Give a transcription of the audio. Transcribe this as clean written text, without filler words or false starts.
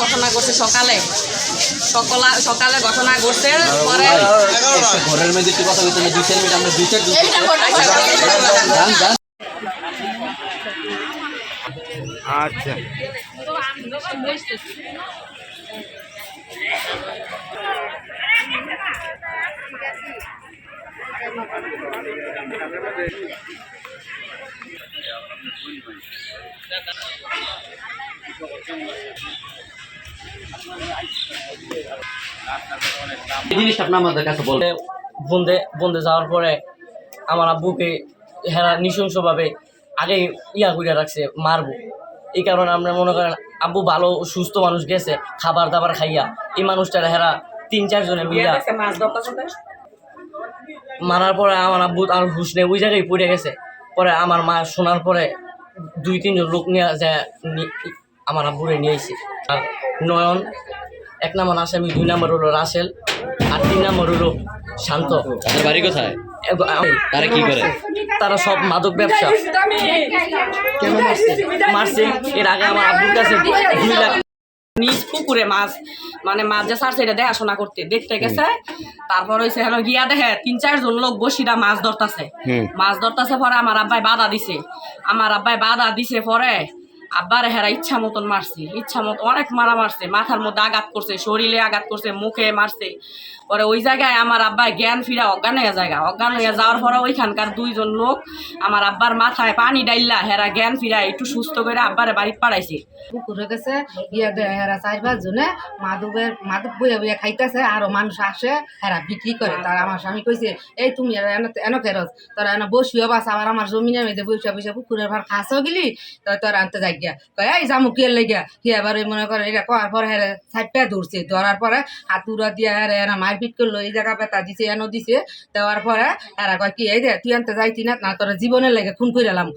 ঘটনা ঘটছে সকালে সকালে ঘটনা ঘটছে পরে ঘরের মধ্যে একটু কথা বলতে 2 মিনিট আমরা 2 এইটা ঘটনা আচ্ছা এই জিনিসটা আপনি আমাদের কাছে বলবেন। বন্ধে যাওয়ার পরে আমার আব্বুকে হেরা নৃশংসভাবে আগে করে রাখছে মারবো। এই কারণে আমরা মনে করেন আব্বু ভালো সুস্থ মানুষ গেছে খাবার দাবার খাইয়া, এই মানুষটার হেরা 3-4 জনে মিলা মারার পরে আমার আব্বু আর হুশ নেই, ওই জায়গায় পড়ে গেছে। পরে আমার মা শোনার পরে 2-3 জন লোক নিয়ে যায় আমার আব্বুরে নিয়ে এসে। আর নয়ন 1 নম্বর আসামি, 2 নম্বর হলো রাসেল, আর 3 নম্বর হলো শান্ত। তাদের বাড়ি কোথায়? তারা কি করে? তারা সব মাদক ব্যবসা। কেন মারছে? এর আগে আমার আব্বুর কাছে 2 লাখ নিজ পুকুরে মাছ মাছ যে ছাড়ছে এটা দেখাশোনা করতে দেখতে গেছে। তারপর হয়েছে হেন গিয়া দেখে 3-4 জন লোক বসিরা মাছ ধরতেছে। পরে আমার আব্বাই বাধা দিছে পরে আব্বার হেরা ইচ্ছা মতন মারছে, অনেক মারা মারছে, মাথার মধ্যে আঘাত করছে, শরীরে আঘাত করছে, মুখে মারছে। পরে ওই জায়গায় আমার আব্বাই জ্ঞান ফিরা অজ্ঞান হয়ে যাওয়ার পরে ওইখানকার 2 জন লোক আমার আব্বার মাথায় পানি ডাইল্লা হেরা জ্ঞান ফিরা একটু সুস্থ করে আব্বারে বাড়িতে পাঠাইছে। পুকুরে গেছে হেরা 4-5 জনে মাদক বইয়া খাইতেছে, আরো মানুষ আসে হেরা বিক্রি করে। তার আমার স্বামী কইছে, এই তুমি এনে ফেরত তোরা এনে বসিও বাস, আবার আমার জমিনের মধ্যে বসে পুকুরের ভার খাসও গেলি তোর আনতে যাই গিয়া এই জামুকিয়ার লেগিয়া এবার মনে করে এটা করার পরে হেরে সাইডটা ধরছে। ধরার পরে হাতুরা দিয়া হেরে এনা মারপিট করলো, এই জায়গা পেতা দিছে, এনো দিছে। দেওয়ার পরে এরা কয় কি এই দে তুই আনতে যাইতি না তোরা জীবনের লেগে খুন করে এলাম।